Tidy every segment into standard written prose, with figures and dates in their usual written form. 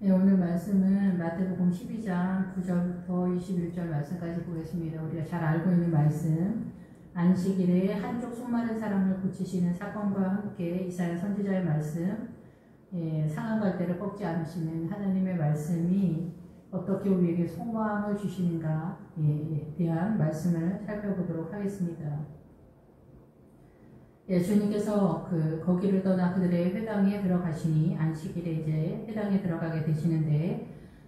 네, 오늘 말씀은 마태복음 12장 9절부터 21절 말씀까지 보겠습니다. 우리가 잘 알고 있는 말씀, 안식일에 한쪽 손 마른 사람을 고치시는 사건과 함께 이사야 선지자의 말씀, 상한 갈대를 꺾지 않으시는 하나님의 말씀이 어떻게 우리에게 소망을 주시는가에 대한 말씀을 살펴보도록 하겠습니다. 주님께서 거기를 떠나 그들의 회당에 들어가시니 안식일에 이제 회당에 들어가게 되시는데,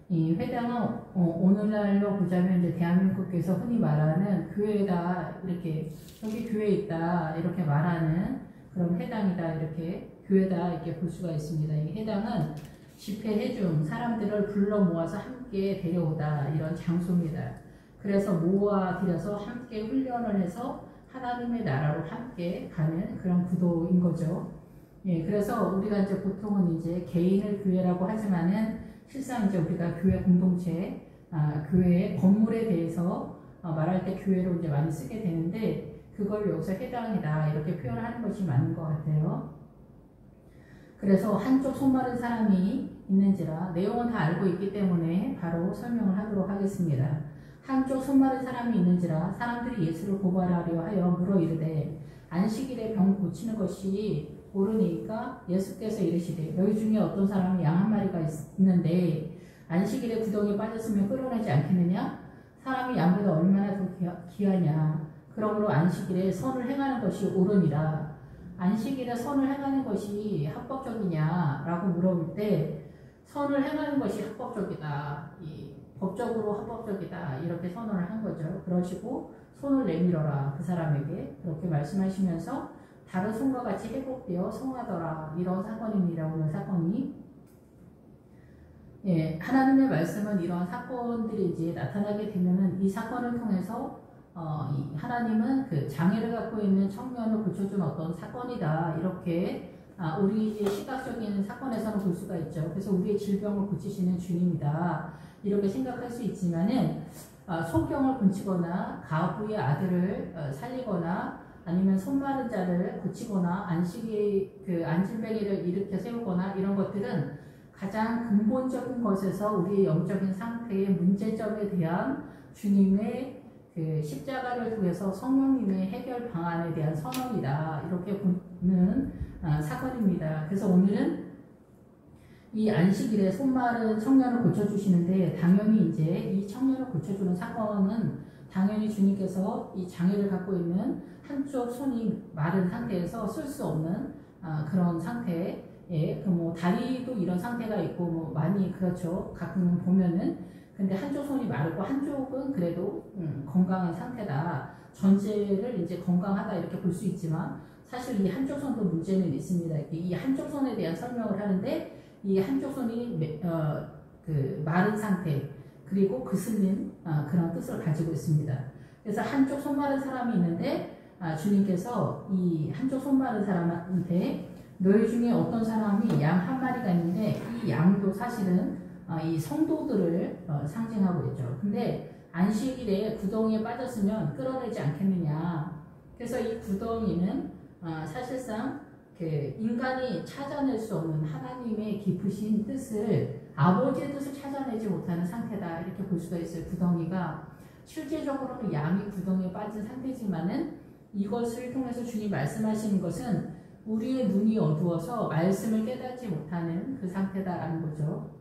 이 회당은 오늘날로 보자면 이제 대한민국에서 흔히 말하는 교회다, 이렇게 여기 교회 있다 이렇게 말하는 그런 회당이다, 이렇게 교회다 이렇게 볼 수가 있습니다. 이 회당은 집회해 중 사람들을 불러 모아서 함께 데려오다 이런 장소입니다. 그래서 모아들여서 함께 훈련을 해서 하나님의 나라로 함께 가는 그런 구도인 거죠. 그래서 우리가 이제 보통은 이제 개인을 교회라고 하지만은 실상 이제 우리가 교회 공동체, 교회 건물에 대해서 말할 때 교회로 이제 많이 쓰게 되는데, 그걸 여기서 회당이다 이렇게 표현하는 것이 맞는 것 같아요. 그래서 한쪽 손 마른 사람이 있는지라, 내용은 다 알고 있기 때문에 바로 설명을 하도록 하겠습니다. 한쪽 손 마른 사람이 있는지라 사람들이 예수를 고발하려 하여 물어 이르되, 안식일에 병 고치는 것이 옳으니까? 예수께서 이르시되, 너희 중에 어떤 사람이 양 한 마리가 있는데 안식일에 구덩이에 빠졌으면 끌어내지 않겠느냐? 사람이 양보다 얼마나 더 귀하냐? 그러므로 안식일에 선을 행하는 것이 옳으니라. 안식일에 선을 행하는 것이 합법적이냐라고 물어볼 때, 선을 행하는 것이 합법적이다, 법적으로 합법적이다 이렇게 선언을 한 거죠. 그러시고 손을 내밀어라 그 사람에게 그렇게 말씀하시면서 다른 손과 같이 회복되어 성하더라, 이런 사건입니다. 오늘 사건이 하나님의 말씀은 이런 사건들이 이제 나타나게 되면은 이 사건을 통해서 하나님은 그 장애를 갖고 있는 청년을 고쳐준 어떤 사건이다, 이렇게 우리의 시각적인 사건에서는 볼 수가 있죠. 그래서 우리의 질병을 고치시는 주님이다 이렇게 생각할 수 있지만은, 소경을 고치거나 가부의 아들을 살리거나 아니면 손 마른 자를 고치거나 안진뱅이를 일으켜 세우거나 이런 것들은 가장 근본적인 것에서 우리의 영적인 상태의 문제점에 대한 주님의 그 십자가를 통해서 성령님의 해결 방안에 대한 선언이다 이렇게 보는 사건입니다. 그래서 오늘은 이 안식일에 손 마른 청년을 고쳐주시는데, 당연히 이제 이 청년을 고쳐주는 사건은 당연히 주님께서 이 장애를 갖고 있는 한쪽 손이 마른 상태에서 쓸 수 없는 그런 상태에, 다리도 이런 상태가 있고 많이 그렇죠. 가끔 보면은. 근데 한쪽 손이 마르고 한쪽은 그래도 건강한 상태다, 전체를 이제 건강하다 이렇게 볼 수 있지만, 사실 이 한쪽 손도 문제는 있습니다. 이 한쪽 손에 대한 설명을 하는데, 이 한쪽 손이 마른 상태 그리고 그슬린 그런 뜻을 가지고 있습니다. 그래서 한쪽 손 마른 사람이 있는데, 주님께서 이 한쪽 손 마른 사람한테 너희 중에 어떤 사람이 양 한 마리가 있는데, 이 양도 사실은 이 성도들을 상징하고 있죠. 근데 안식일에 구덩이에 빠졌으면 끌어내지 않겠느냐. 그래서 이 구덩이는 사실상 인간이 찾아낼 수 없는 하나님의 깊으신 뜻을, 아버지의 뜻을 찾아내지 못하는 상태다 이렇게 볼 수가 있어요. 구덩이가 실제적으로는 양이 구덩이에 빠진 상태지만은, 이것을 통해서 주님 말씀하시는 것은 우리의 눈이 어두워서 말씀을 깨닫지 못하는 그 상태다라는 거죠.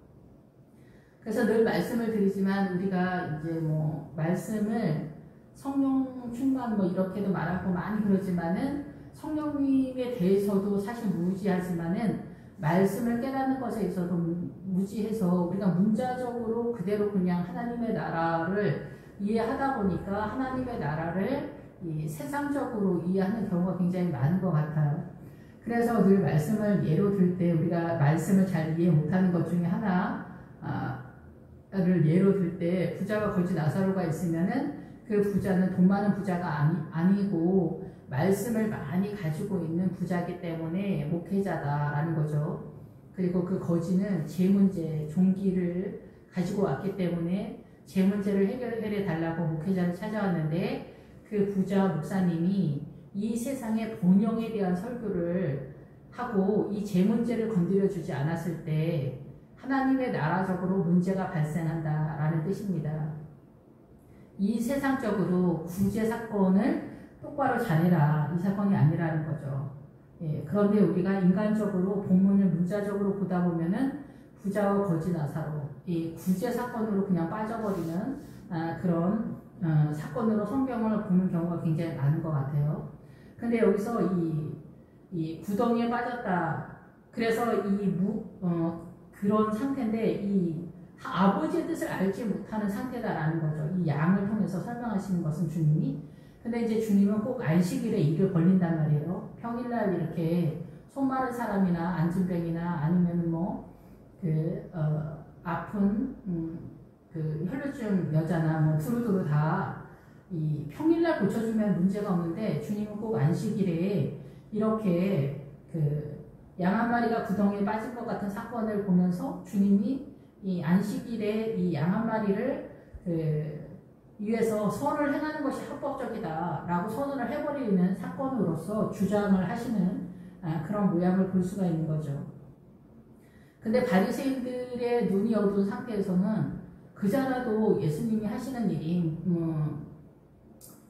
그래서 늘 말씀을 드리지만, 우리가 이제 말씀을 성령 충만 이렇게도 말하고 많이 그러지만은, 성령님에 대해서도 사실 무지하지만은 말씀을 깨닫는 것에 있어서 무지해서 우리가 문자적으로 그대로 그냥 하나님의 나라를 이해하다 보니까 하나님의 나라를 세상적으로 이해하는 경우가 굉장히 많은 것 같아요. 그래서 늘 말씀을 예로 들 때, 우리가 말씀을 잘 이해 못하는 것 중에 하나를 예로 들 때, 부자가 거지 나사로가 있으면은 그 부자는 돈 많은 부자가 아니고 말씀을 많이 가지고 있는 부자이기 때문에 목회자다라는 거죠. 그리고 그 거지는 제 문제, 종기를 가지고 왔기 때문에 제 문제를 해결해 달라고 목회자를 찾아왔는데, 그 부자 목사님이 이 세상의 본영에 대한 설교를 하고 이 제 문제를 건드려 주지 않았을 때 하나님의 나라적으로 문제가 발생한다라는 뜻입니다. 이 세상적으로 구제 사건을 똑바로 잘해라, 이 사건이 아니라는 거죠. 예, 그런데 우리가 인간적으로 본문을 문자적으로 보다 보면은 부자와 거지 나사로 이 구제 사건으로 그냥 빠져버리는 그런 사건으로 성경을 보는 경우가 굉장히 많은 것 같아요. 근데 여기서 이 구덩이에 빠졌다. 그래서 그런 상태인데 이 아버지의 뜻을 알지 못하는 상태다라는 거죠. 이 양을 통해서 설명하시는 것은 주님이. 근데 이제 주님은 꼭 안식일에 일을 벌린단 말이에요. 평일날 이렇게 손 마른 사람이나 안진병이나 아니면 아픈 그 혈루증 여자나 두루두루 다 이 평일날 고쳐주면 문제가 없는데 주님은 꼭 안식일에 이렇게 그 양 한 마리가 구덩이에 빠진 것 같은 사건을 보면서 주님이 이 안식일에 이 양 한 마리를 위해서 선을 행하는 것이 합법적이다라고 선언을 해버리는 사건으로서 주장을 하시는 그런 모양을 볼 수가 있는 거죠. 근데 바리새인들의 눈이 어두운 상태에서는 그자라도 예수님이 하시는 일이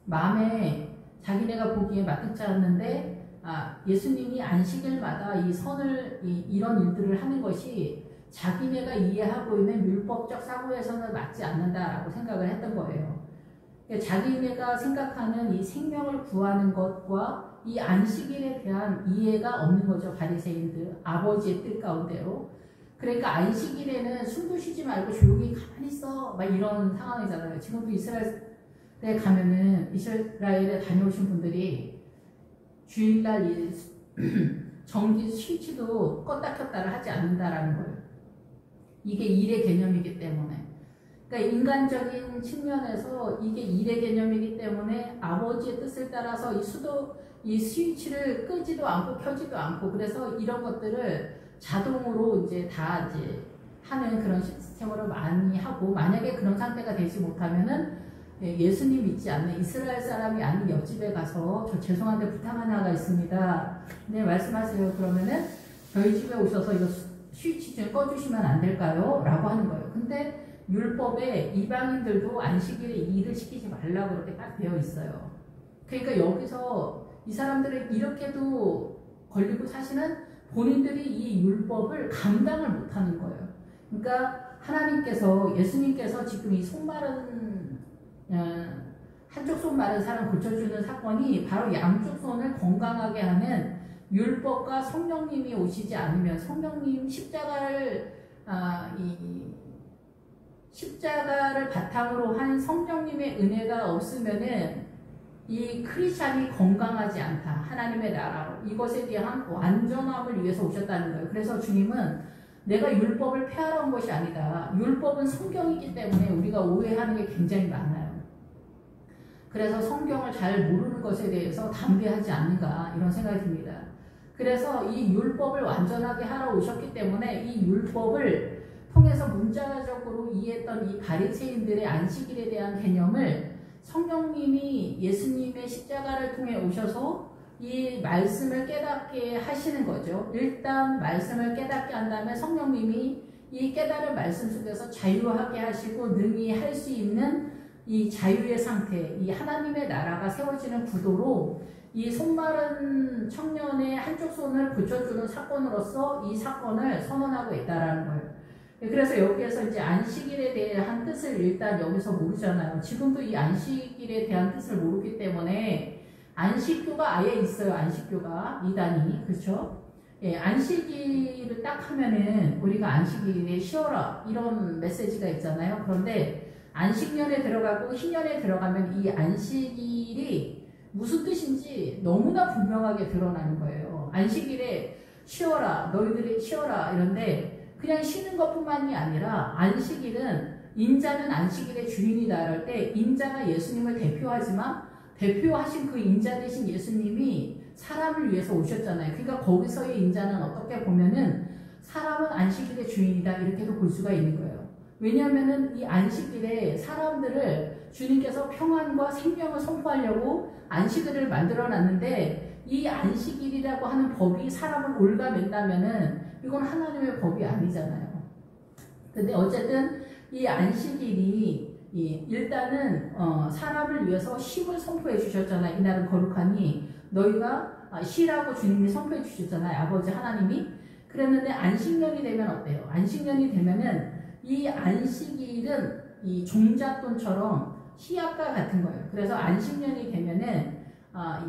마음에 자기네가 보기에 마땅치 않는데 예수님이 안식일마다 이 선을 이런 일들을 하는 것이 자기네가 이해하고 있는 율법적 사고에서는 맞지 않는다라고 생각을 했던 거예요. 그러니까 자기네가 생각하는 이 생명을 구하는 것과 이 안식일에 대한 이해가 없는 거죠. 바리새인들 아버지의 뜻 가운데로. 그러니까 안식일에는 숨도 쉬지 말고 조용히 가만히 있어 막 이런 상황이잖아요. 지금도 이스라엘에 가면은 이스라엘에 다녀오신 분들이 주일날 전기 스위치도 껐다 켰다를 하지 않는다라는 거예요. 이게 일의 개념이기 때문에. 그러니까 인간적인 측면에서 이게 일의 개념이기 때문에 아버지의 뜻을 따라서 이 스위치를 끄지도 않고 켜지도 않고 그래서 이런 것들을 자동으로 이제 하는 그런 시스템으로 많이 하고 만약에 그런 상태가 되지 못하면은 예수님 믿지 않는 이스라엘 사람이 아닌 옆집에 가서 저 죄송한데 부탁 하나가 있습니다. 네, 말씀하세요. 그러면은 저희 집에 오셔서 이거 스위치 좀 꺼주시면 안 될까요? 라고 하는 거예요. 근데 율법에 이방인들도 안식일에 일을 시키지 말라고 그렇게 딱 되어 있어요. 그러니까 여기서 이 사람들은 이렇게도 걸리고 사실은 본인들이 이 율법을 감당을 못하는 거예요. 그러니까 하나님께서 예수님께서 지금 이 한쪽 손 마른 사람 고쳐주는 사건이 바로 양쪽 손을 건강하게 하는 율법과 성령님이 오시지 않으면 성령님 십자가를 바탕으로 한 성령님의 은혜가 없으면은 이 크리스찬이 건강하지 않다. 하나님의 나라로 이것에 대한 완전함을 위해서 오셨다는 거예요. 그래서 주님은 내가 율법을 폐하러 온 것이 아니다. 율법은 성경이기 때문에 우리가 오해하는 게 굉장히 많아요. 그래서 성경을 잘 모르는 것에 대해서 담대하지 않는가 이런 생각이 듭니다. 그래서 이 율법을 완전하게 하러 오셨기 때문에 이 율법을 통해서 문자적으로 이해했던 이 바리새인들의 안식일에 대한 개념을 성령님이 예수님의 십자가를 통해 오셔서 이 말씀을 깨닫게 하시는 거죠. 일단 말씀을 깨닫게 한 다음에 성령님이 이 깨달은 말씀 속에서 자유하게 하시고 능히 할 수 있는 이 자유의 상태, 이 하나님의 나라가 세워지는 구도로 이 손마른 청년의 한쪽 손을 고쳐주는 사건으로서 이 사건을 선언하고 있다라는 거예요. 그래서 여기에서 이제 안식일에 대한 뜻을 일단 여기서 모르잖아요. 지금도 이 안식일에 대한 뜻을 모르기 때문에 안식교가 아예 있어요. 안식교가 이단이 그렇죠? 예, 안식일을 딱 하면은 우리가 안식일에 쉬어라 이런 메시지가 있잖아요. 그런데 안식년에 들어가고 희년에 들어가면 이 안식일이 무슨 뜻인지 너무나 분명하게 드러나는 거예요. 안식일에 쉬어라, 너희들이 쉬어라 이런데 그냥 쉬는 것뿐만이 아니라 안식일은 인자는 안식일의 주인이다 할 때 인자가 예수님을 대표하지만 대표하신 그 인자 되신 예수님이 사람을 위해서 오셨잖아요. 그러니까 거기서의 인자는 어떻게 보면은 사람은 안식일의 주인이다 이렇게도 볼 수가 있는 거예요. 왜냐하면은 이 안식일에 사람들을 주님께서 평안과 생명을 선포하려고 안식일을 만들어 놨는데 이 안식일이라고 하는 법이 사람을 올가맨다면은 이건 하나님의 법이 아니잖아요. 근데 어쨌든 이 안식일이 일단은 사람을 위해서 쉼을 선포해 주셨잖아요. 이날은 거룩하니 너희가 쉬라고 주님이 선포해 주셨잖아요. 아버지 하나님이. 그랬는데 안식년이 되면 어때요? 안식년이 되면은 이 안식일은 이 종잣돈처럼 시약과 같은 거예요. 그래서 안식년이 되면은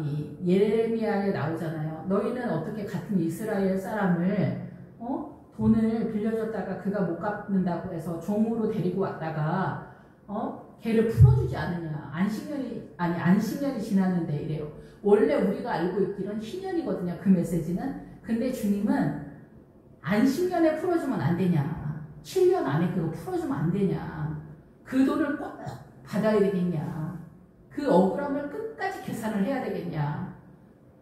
이 예레미야에 나오잖아요. 너희는 어떻게 같은 이스라엘 사람을 돈을 빌려줬다가 그가 못 갚는다고 해서 종으로 데리고 왔다가 걔를 풀어주지 않느냐. 안식년이 지났는데 이래요. 원래 우리가 알고 있기로는 희년이거든요. 그 메시지는. 근데 주님은 안식년에 풀어주면 안 되냐. 7년 안에 그거 풀어주면 안 되냐. 그 돈을 꼭 받아야 되겠냐. 그 억울함을 끝까지 계산을 해야 되겠냐.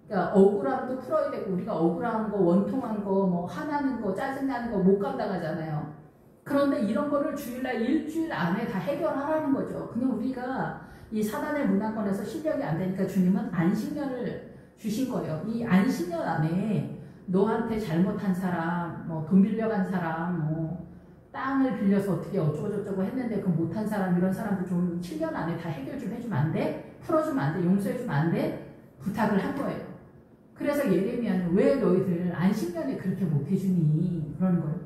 그러니까 억울함도 풀어야 되고 우리가 억울한 거, 원통한 거, 뭐 화나는 거, 짜증나는 거 못 감당하잖아요. 그런데 이런 거를 주일날 일주일 안에 다 해결하라는 거죠. 그냥 우리가 이 사단의 문화권에서 실력이 안 되니까 주님은 안식년을 주신 거예요. 이 안식년 안에 너한테 잘못한 사람, 뭐 돈 빌려간 사람, 뭐 땅을 빌려서 어떻게 어쩌고저쩌고 했는데 그 못한 사람, 이런 사람들 좀 7년 안에 다 해결 좀 해주면 안 돼? 풀어주면 안 돼? 용서해주면 안 돼? 부탁을 한 거예요. 그래서 예레미야는 왜 너희들 안식년에 그렇게 못해주니? 그러는 거예요.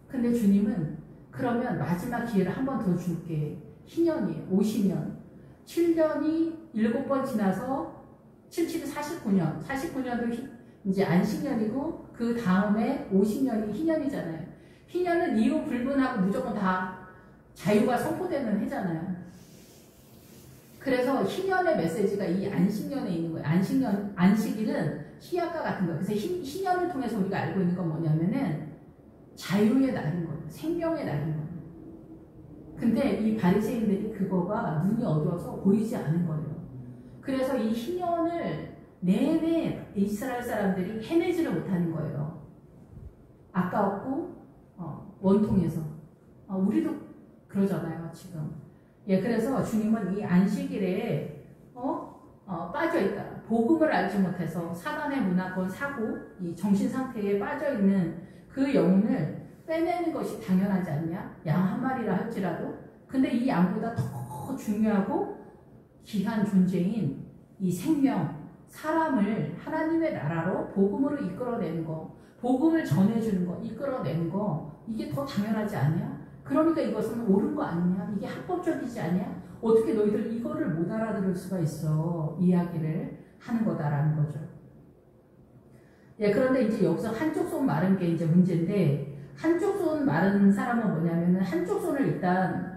근데 주님은 그러면 마지막 기회를 한 번 더 줄게. 희년이 50년. 7년이 7번 지나서 77이 49년. 49년도 이제 안식년이고 그 다음에 50년이 희년이잖아요. 희년은 이유 불문하고 무조건 다 자유가 선포되는 해잖아요. 그래서 희년의 메시지가 이 안식년에 있는 거예요. 안식일은 희약과 같은 거예요. 그래서 희년을 통해서 우리가 알고 있는 건 뭐냐면은 자유의 날인 거예요. 생명의 날인 거예요. 근데 이 바리새인들이 그거가 눈이 어두워서 보이지 않은 거예요. 그래서 이 희년을 내내 이스라엘 사람들이 해내지를 못하는 거예요. 아까웠고 원통해서 우리도 그러잖아요 지금. 그래서 주님은 이 안식일에 빠져있다. 복음을 알지 못해서 사단의 문화권 사고 이 정신 상태에 빠져있는 그 영혼을 빼내는 것이 당연하지 않냐? 양 한 마리라 할지라도. 근데 이 양보다 더 중요하고 귀한 존재인 이 생명, 사람을 하나님의 나라로 복음으로 이끌어내는 거, 복음을 전해주는 거, 이끌어내는 거, 이게 더 당연하지 않냐? 그러니까 이것은 옳은 거 아니냐? 이게 합법적이지 않냐? 어떻게 너희들 이거를 못 알아들을 수가 있어? 이야기를 하는 거다라는 거죠. 그런데 이제 여기서 한쪽 손 마른 게 이제 문제인데, 한쪽 손 마른 사람은 뭐냐면은 한쪽 손을 일단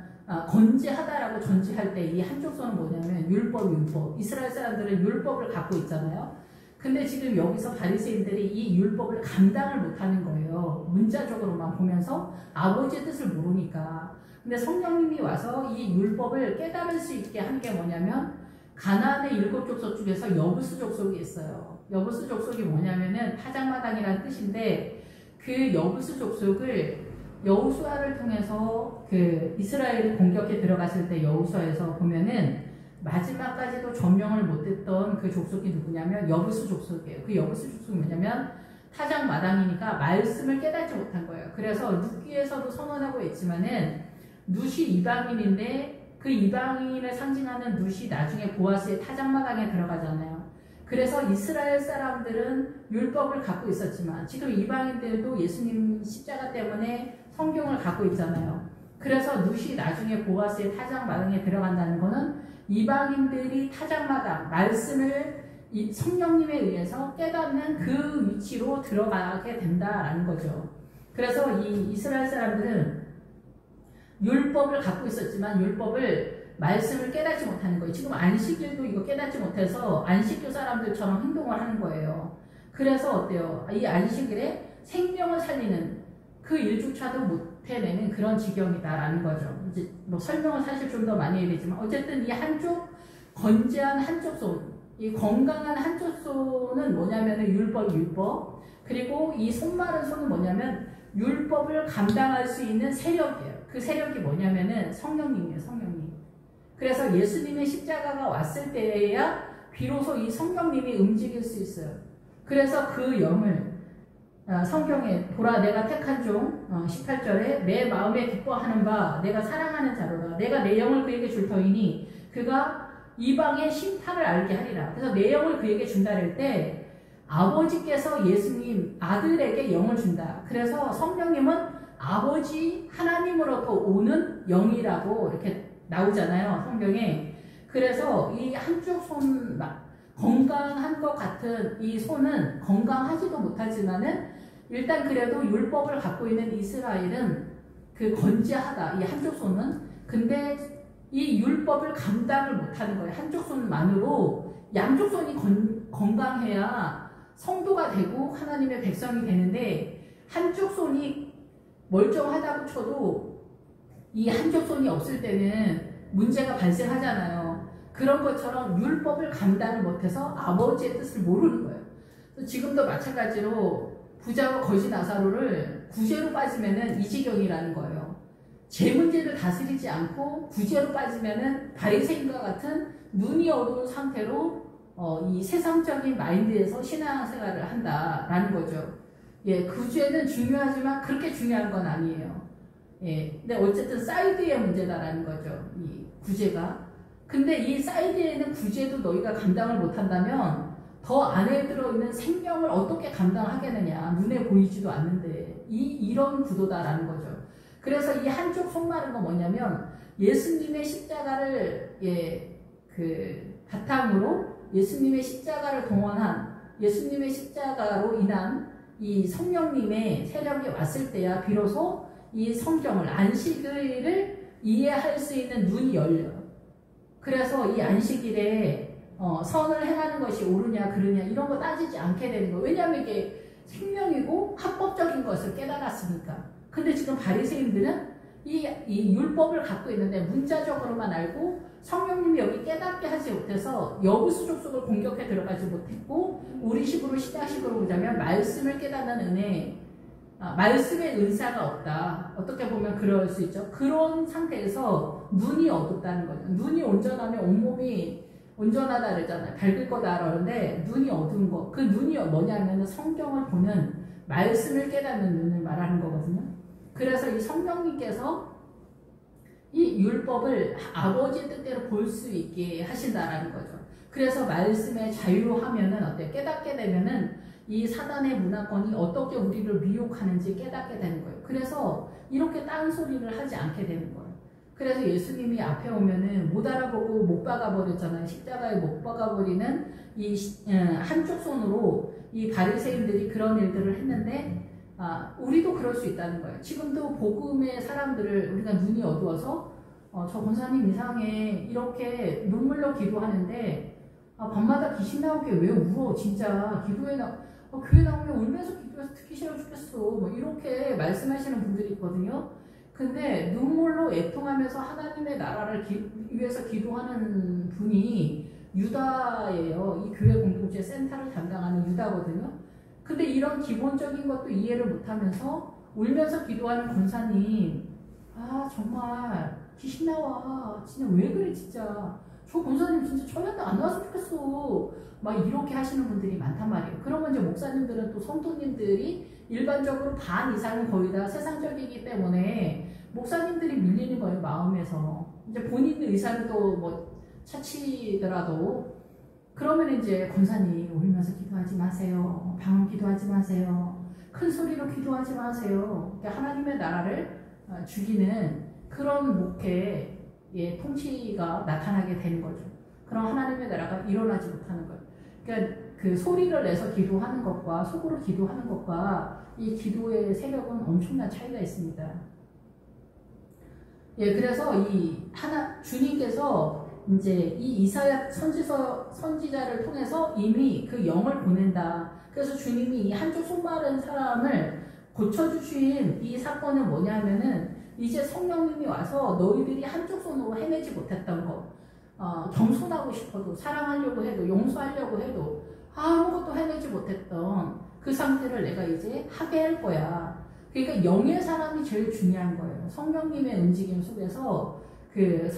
건재하다라고 전제할 때 이 한쪽 손은 뭐냐면 율법. 이스라엘 사람들은 율법을 갖고 있잖아요. 근데 지금 여기서 바리새인들이 이 율법을 감당을 못하는 거예요. 문자적으로만 보면서 아버지의 뜻을 모르니까. 근데 성령님이 와서 이 율법을 깨달을 수 있게 한 게 뭐냐면 가나안의 7족속 중에서 여부스 족속이 있어요. 여부스 족속이 뭐냐면은 타작마당이라는 뜻인데 그 여부스 족속을 여호수아를 통해서 그 이스라엘이 공격해 들어갔을 때 여호수아에서 보면은 마지막까지도 점령을 못했던 그 족속이 누구냐면 여부스 족속이에요. 그 여부스 족속이 뭐냐면 타작마당이니까 말씀을 깨닫지 못한 거예요. 그래서 룻기에서도 선언하고 있지만은 룻이 이방인인데 그 이방인을 상징하는 룻이 나중에 보아스의 타작마당에 들어가잖아요. 그래서 이스라엘 사람들은 율법을 갖고 있었지만 지금 이방인들도 예수님 십자가 때문에 성경을 갖고 있잖아요. 그래서 룻이 나중에 보아스의 타작마당에 들어간다는 것은 이방인들이 타작마당, 말씀을 이 성령님에 의해서 깨닫는 그 위치로 들어가게 된다라는 거죠. 그래서 이 이스라엘 사람들은 율법을 갖고 있었지만 율법을 말씀을 깨닫지 못하는 거예요. 지금 안식일도 이거 깨닫지 못해서 안식교 사람들처럼 행동을 하는 거예요. 그래서 어때요? 이 안식일에 생명을 살리는 그 일조차도 못 해내는 그런 지경이다라는 거죠. 이제 뭐 설명을 사실 좀 더 많이 해야 되지만 어쨌든 이 한쪽 건재한 한쪽 손, 이 건강한 한쪽 손은 뭐냐면은 율법 그리고 이 손마른 손은 뭐냐면 율법을 감당할 수 있는 세력이에요. 그 세력이 뭐냐면은 성령님이에요. 성령님. 그래서 예수님의 십자가가 왔을 때에야 비로소 이 성령님이 움직일 수 있어요. 그래서 그 영을 성경에 보라 내가 택한 종 18절에 내 마음에 기뻐하는 바 내가 사랑하는 자로다. 내가 내 영을 그에게 줄 터이니 그가 이방의 심판을 알게 하리라. 그래서 내 영을 그에게 준다 할 때 아버지께서 예수님 아들에게 영을 준다. 그래서 성령님은 아버지 하나님으로부터 오는 영이라고 이렇게 나오잖아요, 성경에. 그래서 이 한쪽 손 건강한 것 같은 이 손은 건강하지도 못하지만은 일단 그래도 율법을 갖고 있는 이스라엘은 그 건재하다, 이 한쪽 손은. 근데 이 율법을 감당을 못하는 거예요. 한쪽 손만으로. 양쪽 손이 건강해야 성도가 되고 하나님의 백성이 되는데 한쪽 손이 멀쩡하다고 쳐도 이 한쪽 손이 없을 때는 문제가 발생하잖아요. 그런 것처럼 율법을 감당을 못해서 아버지의 뜻을 모르는 거예요. 지금도 마찬가지로 부자와 거지 나사로를 구제로 빠지면은 이 지경이라는 거예요. 제 문제를 다스리지 않고 구제로 빠지면은 바리새인과 같은 눈이 어두운 상태로 이 세상적인 마인드에서 신앙생활을 한다라는 거죠. 예, 구제는 중요하지만 그렇게 중요한 건 아니에요. 예, 근데 어쨌든 사이드의 문제다라는 거죠. 이 구제가. 근데 이 사이드에는 구제도 너희가 감당을 못한다면 더 안에 들어있는 생명을 어떻게 감당하겠느냐. 눈에 보이지도 않는데 이런 구도다라는 거죠. 그래서 이 한쪽 손마른 건 뭐냐면 예수님의 십자가를 바탕으로 예수님의 십자가를 동원한 예수님의 십자가로 인한 이 성령님의 세력이 왔을 때야 비로소 이 성경을 안식일을 이해할 수 있는 눈이 열려요. 그래서 이 안식일에 선을 행하는 것이 옳으냐 그르냐 이런 거 따지지 않게 되는 거예요. 왜냐하면 이게 생명이고 합법적인 것을 깨달았으니까. 근데 지금 바리새인들은 이 율법을 갖고 있는데 문자적으로만 알고 성령님이 여기 깨닫게 하지 못해서 여부수족 속을 공격해 들어가지 못했고 우리식으로 신약식으로 보자면 말씀을 깨닫는 은혜, 말씀의 은사가 없다. 어떻게 보면 그럴 수 있죠. 그런 상태에서 눈이 어둡다는 거죠. 눈이 온전하면 온몸이 온전하다 그러잖아요. 밝을 거다 그러는데 눈이 어두운 거. 그 눈이 뭐냐면 성경을 보는 말씀을 깨닫는 눈을 말하는 거거든요. 그래서 이 성령님께서 이 율법을 아버지의 뜻대로 볼 수 있게 하신다라는 거죠. 그래서 말씀에 자유로 하면은 어때요? 깨닫게 되면은 이 사단의 문화권이 어떻게 우리를 미혹하는지 깨닫게 되는 거예요. 그래서 이렇게 딴소리를 하지 않게 되는 거예요. 그래서 예수님이 앞에 오면은 못 알아보고 못 박아버렸잖아요. 십자가에 못 박아버리는 이 한쪽 손으로 이 바리새인들이 그런 일들을 했는데 우리도 그럴 수 있다는 거예요. 지금도 복음의 사람들을 우리가 눈이 어두워서 저 권사님 이상해 이렇게 눈물로 기도하는데 밤마다 귀신 나오게 왜 울어 진짜 교회 나오면 울면서 기도해서 듣기 싫어 죽겠어 뭐 이렇게 말씀하시는 분들이 있거든요. 근데 눈물로 애통하면서 하나님의 나라를 위해서 기도하는 분이 유다예요. 이 교회 공동체 센터를 담당하는 유다거든요. 근데 이런 기본적인 것도 이해를 못하면서 울면서 기도하는 권사님, 정말 귀신 나와 진짜 왜 그래 진짜 저 권사님 진짜 저한테 안 나왔으면 좋겠어 막 이렇게 하시는 분들이 많단 말이에요. 그러면 이제 목사님들은 또 성도님들이 일반적으로 반 이상은 거의 다 세상적이기 때문에 목사님들이 밀리는 거예요. 마음에서 이제 본인 의사는 또 뭐 차치더라도 그러면 이제 권사님 울면서 기도하지 마세요. 방언 기도하지 마세요. 큰 소리로 기도하지 마세요. 그러니까 하나님의 나라를 죽이는 그런 목회의 통치가 나타나게 되는 거죠. 그럼 하나님의 나라가 일어나지 못하는 거예요. 그러니까 그 소리를 내서 기도하는 것과 속으로 기도하는 것과 이 기도의 세력은 엄청난 차이가 있습니다. 예, 그래서 주님께서 이제 이 이사야 선지자를 통해서 이미 그 영을 보낸다. 그래서 주님이 이 한쪽 손마른 사람을 고쳐주신 이 사건은 뭐냐면은 이제 성령님이 와서 너희들이 한쪽 손으로 해내지 못했던 거, 겸손하고 싶어도 사랑하려고 해도 용서하려고 해도 아무것도 해내지 못했던 그 상태를 내가 이제 하게 할 거야. 그러니까 영의 사람이 제일 중요한 거예요. 성령님의 움직임 속에서 그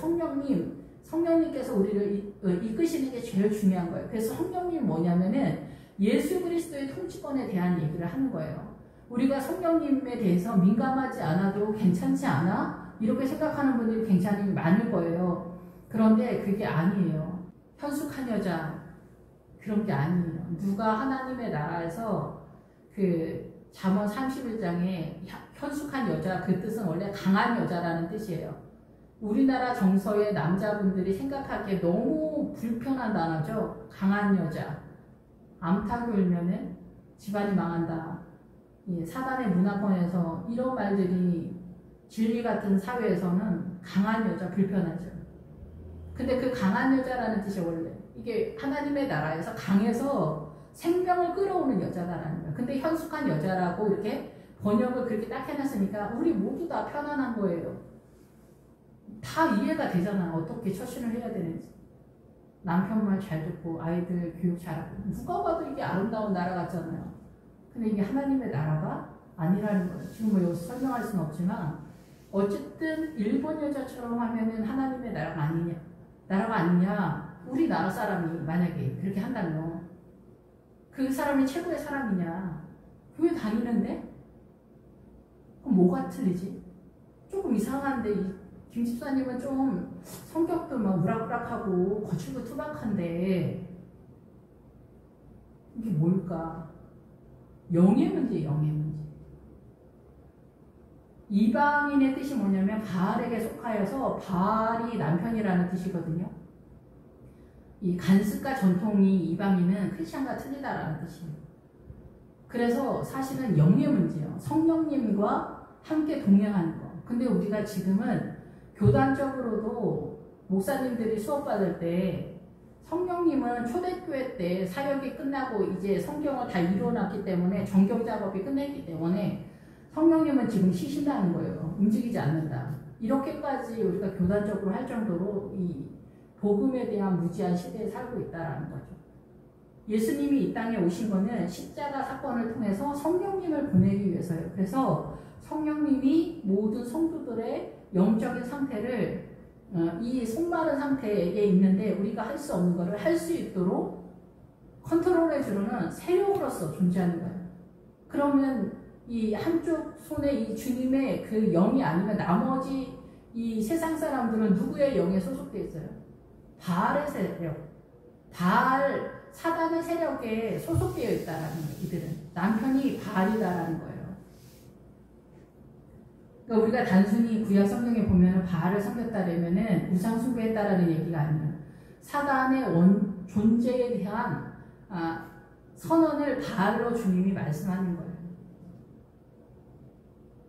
성령님께서 우리를 이끄시는 게 제일 중요한 거예요. 그래서 성령님이 뭐냐면은 예수 그리스도의 통치권에 대한 얘기를 하는 거예요. 우리가 성령님에 대해서 민감하지 않아도 괜찮지 않아? 이렇게 생각하는 분들이 굉장히 많을 거예요. 그런데 그게 아니에요. 현숙한 여자, 그런 게 아니에요. 누가 하나님의 나라에서 그 잠언 31장에 현숙한 여자, 그 뜻은 원래 강한 여자라는 뜻이에요. 우리나라 정서의 남자분들이 생각하기에 너무 불편한 단어죠. 강한 여자. 암탉 울면은 집안이 망한다. 사단의 문화권에서 이런 말들이 진리 같은 사회에서는 강한 여자 불편하죠. 근데 그 강한 여자라는 뜻이 원래 이게 하나님의 나라에서 강해서 생명을 끌어오는 여자다라는 거예요. 근데 현숙한 여자라고 이렇게 번역을 그렇게 딱 해놨으니까 우리 모두 다 편안한 거예요. 다 이해가 되잖아. 어떻게 처신을 해야 되는지. 남편 말 잘 듣고 아이들 교육 잘하고 누가 봐도 이게 아름다운 나라 같잖아요. 근데 이게 하나님의 나라가 아니라는 거예요. 지금 뭐 여기서 설명할 수는 없지만 어쨌든 일본 여자처럼 하면은 하나님의 나라가 아니냐. 나라가 아니냐. 우리나라 사람이 만약에 그렇게 한다면 그 사람이 최고의 사람이냐. 교회 다니는데? 그럼 뭐가 틀리지? 조금 이상한데 김 집사님은 좀 성격도 막 우락부락하고 거칠고 투박한데 이게 뭘까? 영의 문제, 영의 문제. 이방인의 뜻이 뭐냐면 바알에게 속하여서 바알이 남편이라는 뜻이거든요. 이 간습과 전통이 이방인은 크리스천과 틀리다라는 뜻이에요. 그래서 사실은 영의 문제예요. 성령님과 함께 동행하는 거. 근데 우리가 지금은 교단적으로도 목사님들이 수업 받을 때 성령님은 초대교회 때 사역이 끝나고 이제 성경을 다 이루어놨기 때문에 정경 작업이 끝났기 때문에 성령님은 지금 쉬신다는 거예요. 움직이지 않는다. 이렇게까지 우리가 교단적으로 할 정도로 이 복음에 대한 무지한 시대에 살고 있다는 거죠. 예수님이 이 땅에 오신 거는 십자가 사건을 통해서 성령님을 보내기 위해서예요. 그래서 성령님이 모든 성도들의 영적인 상태를 이 속마른 상태에 있는데 우리가 할 수 없는 것을 할 수 있도록 컨트롤해 주는 세력으로서 존재하는 거예요. 그러면 이 한쪽 손에 이 주님의 그 영이 아니면 나머지 이 세상 사람들은 누구의 영에 소속되어 있어요? 바알의 세력, 바알 사단의 세력에 소속되어 있다라는 거예요. 이들은 남편이 바알이다라는 거예요. 그러니까 우리가 단순히 구약 성경에 보면 바알을 섬겼다라면은 우상 숭배했다라는 얘기가 아니에요. 사단의 존재에 대한 선언을 바알로 주님이 말씀하는 거예요.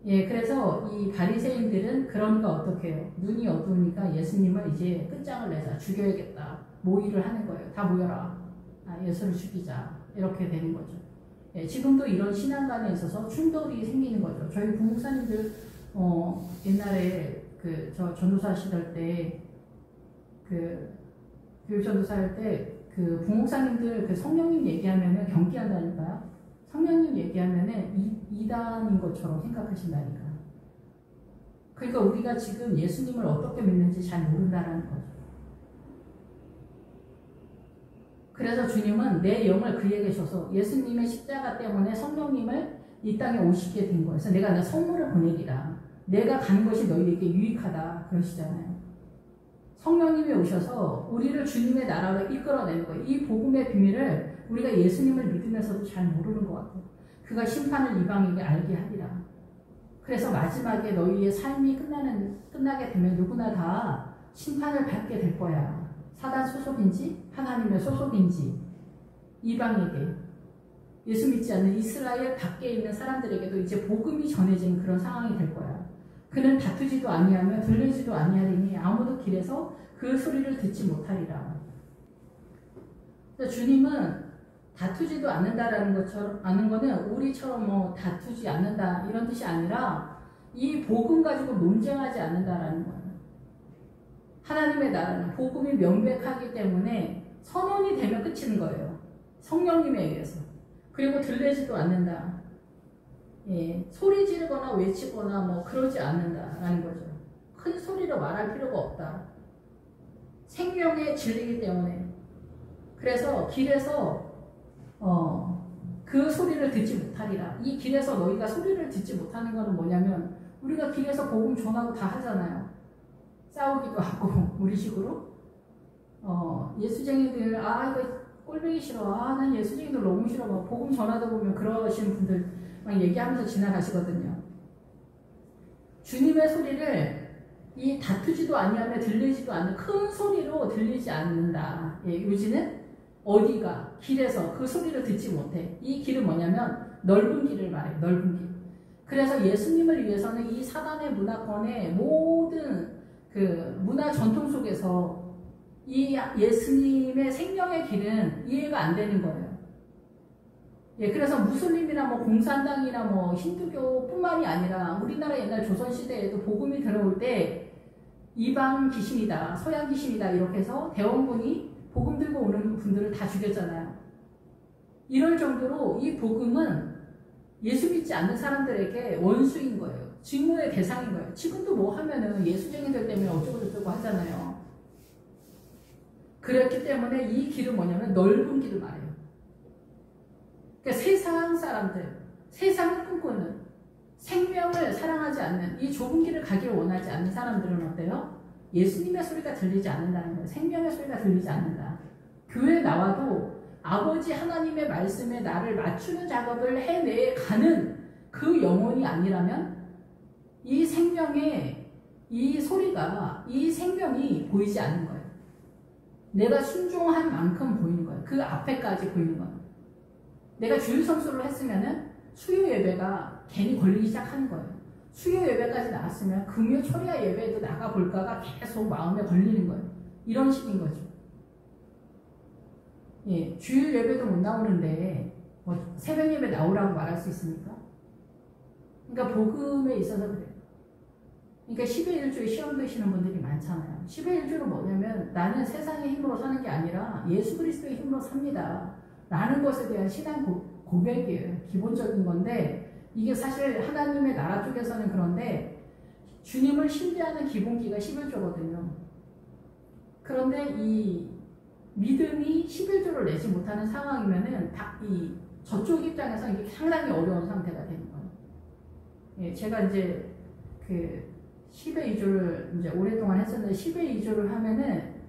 예, 그래서 이 바리새인들은 그러니까 어떻게 해요? 눈이 어두우니까 예수님을 이제 끝장을 내자, 죽여야겠다. 모의를 하는 거예요. 다 모여라. 예수를 죽이자. 이렇게 되는 거죠. 예, 지금도 이런 신앙관에 있어서 충돌이 생기는 거죠. 저희 부목사님들 옛날에 저 전도사 시절 때 교육 전도사 할 때 그 부목사님들 그 성령님 얘기하면은 경기한다니까요. 성령님 얘기하면은 이단인 것처럼 생각하신다니까. 그러니까 우리가 지금 예수님을 어떻게 믿는지 잘 모른다라는 거죠. 그래서 주님은 내 영을 그에게 줘서 예수님의 십자가 때문에 성령님을 이 땅에 오시게 된 거예요. 그래서 내가 선물을 보내리라. 내가 가는 것이 너희에게 유익하다. 그러시잖아요. 성령님이 오셔서 우리를 주님의 나라로 이끌어내는 거예요. 이 복음의 비밀을 우리가 예수님을 믿으면서도 잘 모르는 것 같아요. 그가 심판을 이방에게 알게 하리라. 그래서 마지막에 너희의 삶이 끝나게 되면 누구나 다 심판을 받게 될 거야. 사단 소속인지 하나님의 소속인지 이방에게 예수 믿지 않는 이스라엘 밖에 있는 사람들에게도 이제 복음이 전해지는 그런 상황이 될 거야. 그는 다투지도 아니하며 들리지도 아니하리니 아무도 길에서 그 소리를 듣지 못하리라. 주님은 다투지도 않는다라는 것처럼 아는 거는 우리처럼 뭐 다투지 않는다 이런 뜻이 아니라 이 복음 가지고 논쟁하지 않는다라는 거예요. 하나님의 나라는 복음이 명백하기 때문에 선언이 되면 끝이는 거예요. 성령님에 의해서. 그리고 들리지도 않는다. 예, 소리 지르거나 외치거나 뭐 그러지 않는다라는 거죠. 큰 소리로 말할 필요가 없다. 생명의 진리이기 때문에. 그래서 길에서 그 소리를 듣지 못하리라. 이 길에서 너희가 소리를 듣지 못하는 것은 뭐냐면 우리가 길에서 복음 전하고 다 하잖아요. 싸우기도 하고 무리식으로 예수쟁이들 이거 꼴보기 싫어. 난 예수쟁이들 너무 싫어. 막 복음 전하다 보면 그러시는 분들 막 얘기하면서 지나가시거든요. 주님의 소리를 이 다투지도 아니하며 들리지도 않는 큰 소리로 들리지 않는다. 요지는 어디가 길에서 그 소리를 듣지 못해. 이 길은 뭐냐면 넓은 길을 말해요. 넓은 길. 그래서 예수님을 위해서는 이 사단의 문화권의 모든 그 문화 전통 속에서 이 예수님의 생명의 길은 이해가 안 되는 거예요. 그래서 무슬림이나 뭐 공산당이나 뭐 힌두교뿐만이 아니라 우리나라 옛날 조선시대에도 복음이 들어올 때 이방 귀신이다, 서양 귀신이다 이렇게 해서 대원군이 복음 들고 오는 분들을 다 죽였잖아요. 이럴 정도로 이 복음은 예수 믿지 않는 사람들에게 원수인 거예요. 증오의 대상인 거예요. 지금도 뭐 하면은 예수쟁이들 때문에 어쩌고저쩌고 하잖아요. 그렇기 때문에 이 길은 뭐냐면 넓은 길을 말해요. 그러니까 세상 사람들, 세상을 꿈꾸는 생명을 사랑하지 않는 이 좁은 길을 가기를 원하지 않는 사람들은 어때요? 예수님의 소리가 들리지 않는다는 거예요. 생명의 소리가 들리지 않는다. 교회에 나와도 아버지 하나님의 말씀에 나를 맞추는 작업을 해내가는 그 영혼이 아니라면 이 생명의 이 소리가 이 생명이 보이지 않는 거예요. 내가 순종한 만큼 보이는 거예요. 그 앞에까지 보이는 거예요. 내가 주일 성수를 했으면은 수요 예배가 괜히 걸리기 시작하는 거예요. 수요 예배까지 나왔으면 금요 초리아 예배에도 나가볼까가 계속 마음에 걸리는 거예요. 이런 식인 거죠. 주일 예배도 못 나오는데 뭐 새벽 예배 나오라고 말할 수 있습니까? 그러니까 복음에 있어서 그래요. 그러니까 10의 1조에 시험 드시는 분들이 많잖아요. 10의 1조는 뭐냐면 나는 세상의 힘으로 사는 게 아니라 예수 그리스도의 힘으로 삽니다. 라는 것에 대한 신앙 고백이에요. 기본적인 건데 이게 사실 하나님의 나라 쪽에서는 그런데 주님을 신뢰하는 기본기가 11조거든요. 그런데 이 믿음이 11조를 내지 못하는 상황이면은 저쪽 입장에서 이게 상당히 어려운 상태가 되는 거예요. 제가 이제 그 10의 2조를 이제 오랫동안 했었는데 10의 2조를 하면은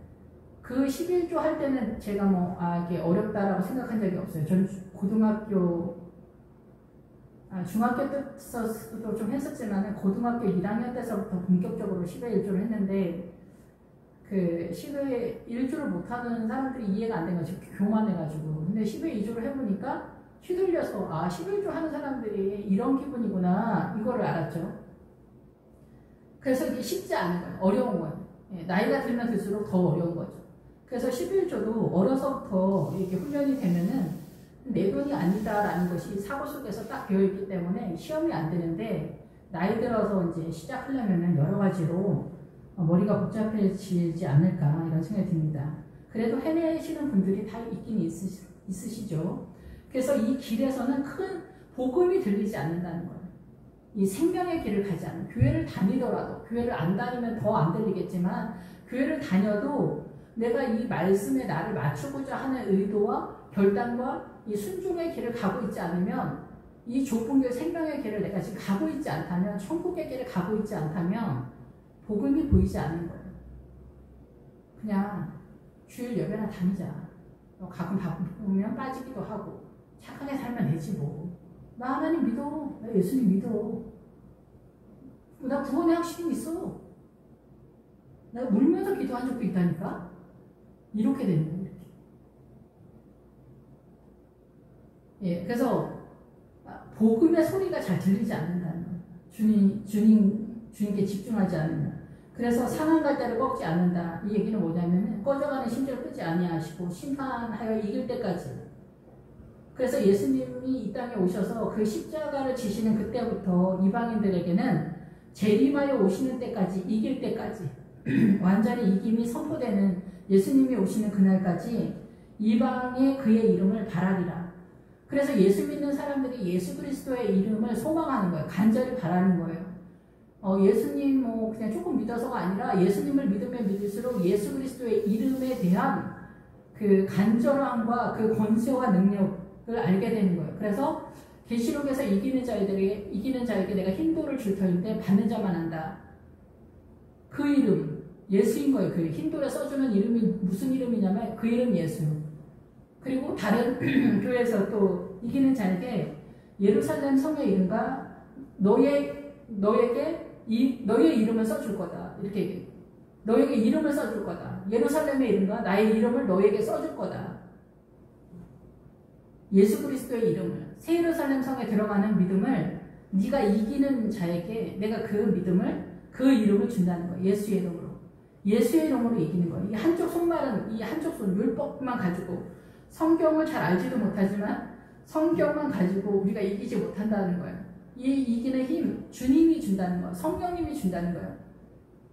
그 11조 할 때는 제가 이게 어렵다라고 생각한 적이 없어요. 저는 중학교 때서도 좀 했었지만 고등학교 1학년 때서부터 본격적으로 10의 1조를 했는데 그 10의 1조를 못하는 사람들이 이해가 안 된 거죠. 교만해가지고. 근데 10의 2조를 해보니까 휘둘려서 11조 하는 사람들이 이런 기분이구나 이거를 알았죠. 그래서 이게 쉽지 않은 거예요. 어려운 거예요. 나이가 들면 들수록 더 어려운 거죠. 그래서 11조도 어려서부터 이렇게 훈련이 되면은 내 돈이 아니다라는 것이 사고 속에서 딱 되어있기 때문에 시험이 안 되는데 나이 들어서 이제 시작하려면은 여러 가지로 머리가 복잡해지지 않을까 이런 생각이 듭니다. 그래도 해내시는 분들이 다 있긴 있으시죠. 그래서 이 길에서는 큰 복음이 들리지 않는다는 거예요. 이 생명의 길을 가지 않는 교회를 다니더라도 교회를 안 다니면 더 안 들리겠지만 교회를 다녀도 내가 이 말씀에 나를 맞추고자 하는 의도와 결단과 이 순종의 길을 가고 있지 않으면 이 좁은 길 생명의 길을 내가 지금 가고 있지 않다면 천국의 길을 가고 있지 않다면 복음이 보이지 않는 거예요. 그냥 주일 예배나 다니자. 가끔 바쁘면 빠지기도 하고 착하게 살면 되지 뭐. 나 하나님 믿어. 나 예수님 믿어. 나 구원의 확신이 있어. 나 울면서 기도한 적도 있다니까. 이렇게 되는 거예요. 이렇게. 그래서 복음의 소리가 잘 들리지 않는다는 거예요. 주님께 집중하지 않는다. 그래서 상한 갈대를 꺾지 않는다. 이 얘기는 뭐냐면 꺼져가는 심지를 끄지 아니하시고 심판하여 이길 때까지. 그래서 예수님이 이 땅에 오셔서 그 십자가를 지시는 그때부터 이방인들에게는 재림하여 오시는 때까지, 이길 때까지 완전히 이김이 선포되는 예수님이 오시는 그날까지 이방의 그의 이름을 바라리라. 그래서 예수 믿는 사람들이 예수 그리스도의 이름을 소망하는 거예요. 간절히 바라는 거예요. 예수님 그냥 조금 믿어서가 아니라 예수님을 믿으면 믿을수록 예수 그리스도의 이름에 대한 그 간절함과 그 권세와 능력을 알게 되는 거예요. 그래서 계시록에서 이기는 자에게 내가 흰돌을 줄 터인데 받는 자만 한다. 그 이름 예수인 거예요. 그 흰돌에 써주는 이름이 무슨 이름이냐면 그 이름 예수. 그리고 다른 교회에서 또 이기는 자에게 예루살렘 성의 이름과 너에게 너의 이름을 써줄 거다. 이렇게 얘기해요. 너에게 이름을 써줄 거다. 예루살렘의 이름과 나의 이름을 너에게 써줄 거다. 예수 그리스도의 이름을, 새 예루살렘 성에 들어가는 믿음을 네가 이기는 자에게 내가 그 믿음을, 그 이름을 준다는 거예요. 예수의 이름으로. 예수의 이름으로 이기는 거예요. 이 한쪽 손말은, 이 한쪽 손 율법만 가지고 성경을 잘 알지도 못하지만 성경만 가지고 우리가 이기지 못한다는 거예요. 이 이기는 힘, 주님이 준다는 거예요. 성령님이 준다는 거예요.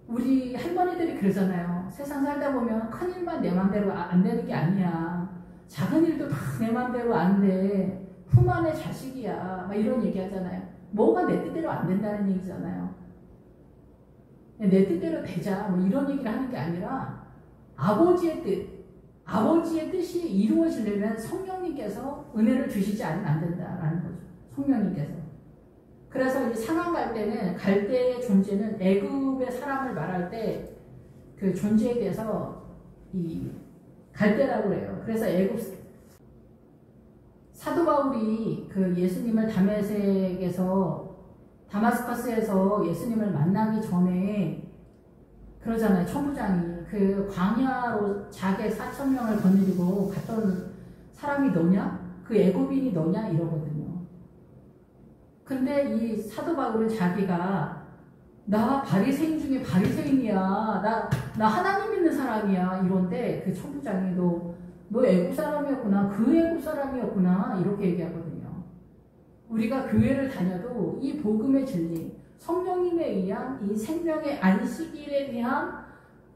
우리 할머니들이 그러잖아요. 세상 살다 보면 큰 일만 내 맘대로 안 되는 게 아니야. 작은 일도 다 내 맘대로 안 돼. 후만의 자식이야. 막 이런 얘기 하잖아요. 뭐가 내 뜻대로 안 된다는 얘기잖아요. 내 뜻대로 되자. 뭐 이런 얘기를 하는 게 아니라 아버지의 뜻이 이루어지려면 성령님께서 은혜를 주시지 않으면 안 된다라는 거죠. 성령님께서. 그래서 이 상한 갈대의 존재는 애굽의 사람을 말할 때 그 존재에 대해서 이 갈대라고 그래요. 그래서 애굽 사도 바울이 그 예수님을 다마스커스에서 예수님을 만나기 전에 그러잖아요. 천부장이 그 광야로 자기 4,000명을 거느리고 갔던 사람이 너냐? 그 애굽인이 너냐? 이러거든요. 근데 이 사도 바울은 자기가 나 바리새인 중에 바리새인이야. 나 하나님 믿는 사람이야. 이런데 그 천부장이 너 애굽 사람이었구나. 그 애굽 사람이었구나. 이렇게 얘기하거든요. 우리가 교회를 다녀도 이 복음의 진리, 성령님에 의한 이 생명의 안식일에 대한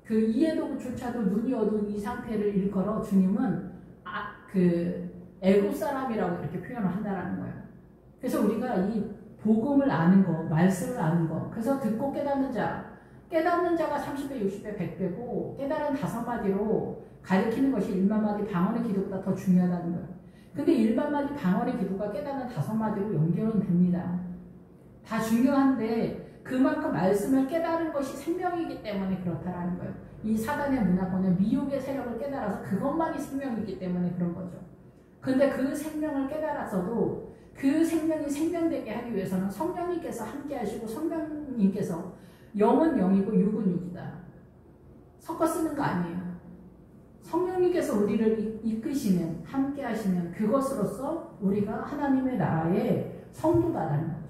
그 이해도조차도 눈이 어두운 이 상태를 일컬어 주님은 그 애굽 사람이라고 이렇게 표현을 한다라는 거예요. 그래서 우리가 이 복음을 아는 거, 말씀을 아는 거, 그래서 듣고 깨닫는 자가 30배, 60배, 100배고 깨달은 5마디로 가리키는 것이 1만마디 방언의 기도보다 더 중요하다는 거예요. 근데 1만마디 방언의 기도가 깨닫는 5마디로 연결은 됩니다. 다 중요한데 그만큼 말씀을 깨달은 것이 생명이기 때문에 그렇다라는 거예요. 이 사단의 문화권의 미혹의 세력을 깨달아서 그것만이 생명이기 때문에 그런 거죠. 근데 그 생명을 깨달았어도 그 생명이 생명되게 하기 위해서는 성령님께서 함께 하시고 성령님께서 영은 영이고 육은 육이다. 섞어 쓰는 거 아니에요. 성령님께서 우리를 이끄시면 함께 하시면 그것으로서 우리가 하나님의 나라의 성도다라는 거죠.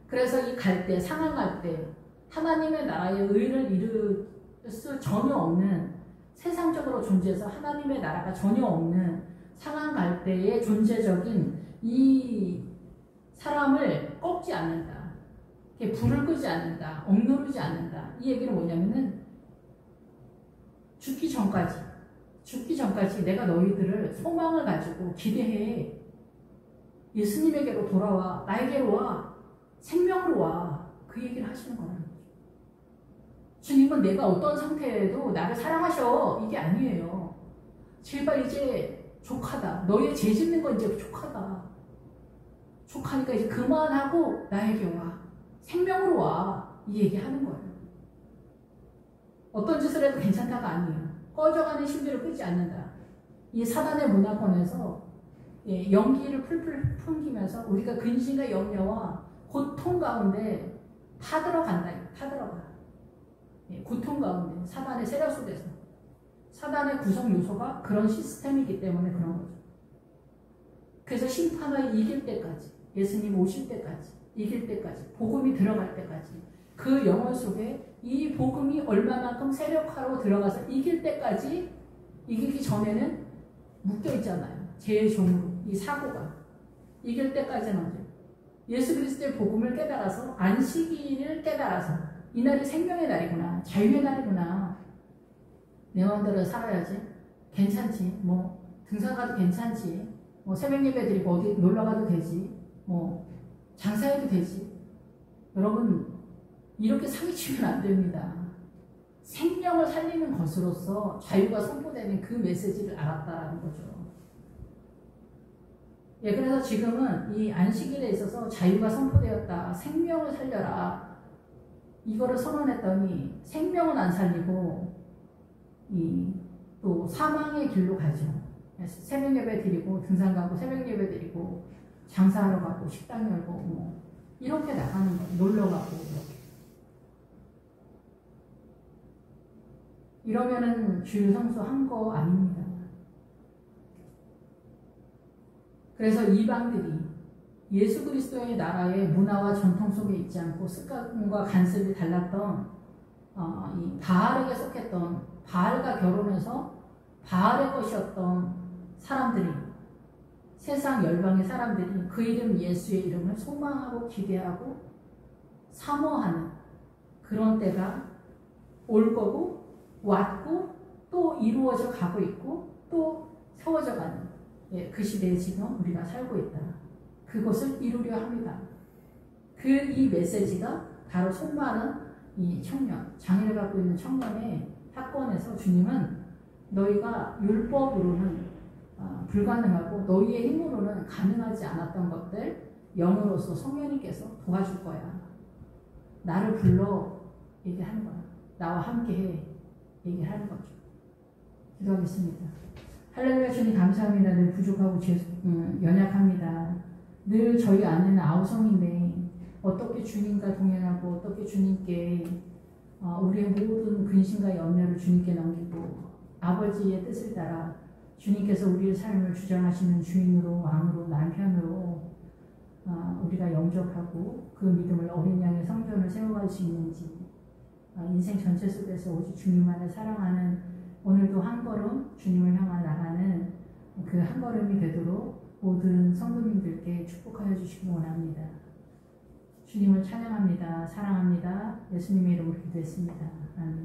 그래서 이 갈대, 상한 갈대, 하나님의 나라의 의를 이룰 수 전혀 없는 세상적으로 존재해서 하나님의 나라가 전혀 없는 상한 갈대의 존재적인 이 사람을 꺾지 않는다. 불을 끄지 않는다. 억누르지 않는다. 이 얘기는 뭐냐면은 죽기 전까지 내가 너희들을 소망을 가지고 기대해. 예수님에게로 돌아와. 나에게로 와. 생명으로 와. 그 얘기를 하시는 거라는 거죠. 주님은 내가 어떤 상태에도 나를 사랑하셔. 이게 아니에요. 제발 이제 족하다. 너의 죄 짓는 건 이제 족하다. 족하니까 이제 그만하고 나에게 와. 생명으로 와. 이 얘기 하는 거예요. 어떤 짓을 해도 괜찮다가 아니에요. 꺼져가는 심지를 끄지 않는다. 이 사단의 문화권에서 연기를 풀풀 풍기면서 우리가 근심과 염려와 고통 가운데 타들어간다. 타들어가. 고통 가운데 사단의 세력 속에서 사단의 구성 요소가 그런 시스템이기 때문에 그런 거죠. 그래서 심판을 이길 때까지, 예수님 오실 때까지, 이길 때까지, 복음이 들어갈 때까지, 그 영혼 속에 이 복음이 얼마만큼 세력화로 들어가서 이길 때까지, 이기기 전에는 묶여 있잖아요. 죄의 종으로, 이 사고가. 이길 때까지는 언제? 예수 그리스도의 복음을 깨달아서, 안식일을 깨달아서, 이날이 생명의 날이구나, 자유의 날이구나. 내 마음대로 살아야지. 괜찮지. 뭐 등산 가도 괜찮지. 뭐 새벽 예배 드리고 어디 놀러 가도 되지. 뭐 장사해도 되지. 여러분 이렇게 사기치면 안 됩니다. 생명을 살리는 것으로서 자유가 선포되는 그 메시지를 알았다라는 거죠. 예, 그래서 지금은 이 안식일에 있어서 자유가 선포되었다. 생명을 살려라. 이거를 선언했더니 생명은 안 살리고 또 사망의 길로 가죠. 새벽 예배 드리고 등산 가고 새벽 예배 드리고 장사하러 가고 식당 열고 뭐 이렇게 나가는 거예요. 놀러 가고 이렇게. 이러면은 주일 성수한 거 아닙니다. 그래서 이방들이 예수 그리스도의 나라의 문화와 전통 속에 있지 않고 습관과 간섭이 달랐던 이 바알에게 속했던 바알과 결혼해서 바알의 것이었던 사람들이 세상 열방의 사람들이 그 이름 예수의 이름을 소망하고 기대하고 사모하는 그런 때가 올 거고 왔고 또 이루어져 가고 있고 또 세워져 가는 그 시대에 지금 우리가 살고 있다. 그것을 이루려 합니다. 이 메시지가 바로 손마른 이 청년, 장애를 갖고 있는 청년의 사건에서 주님은 너희가 율법으로는 불가능하고 너희의 힘으로는 가능하지 않았던 것들 영으로서 성령님께서 도와줄 거야. 나를 불러 얘기하는 거야. 나와 함께해 얘기하는 거죠. 기도하겠습니다. 할렐루야. 주님 감사합니다. 늘 부족하고 연약합니다. 늘 저희 안에는 아우성인데 어떻게 주님과 동행하고 어떻게 주님께 우리의 모든 근심과 염려를 주님께 넘기고 아버지의 뜻을 따라 주님께서 우리의 삶을 주장하시는 주인으로 왕으로 남편으로 우리가 영접하고 그 믿음을 어린 양의 성전을 세워갈 수 있는지 인생 전체 속에서 오직 주님만을 사랑하는 오늘도 한 걸음 주님을 향해 나가는 그 한 걸음이 되도록 모든 성도님들께 축복하여 주시기 원합니다. 주님을 찬양합니다. 사랑합니다. 예수님의 이름으로 기도했습니다. 아멘.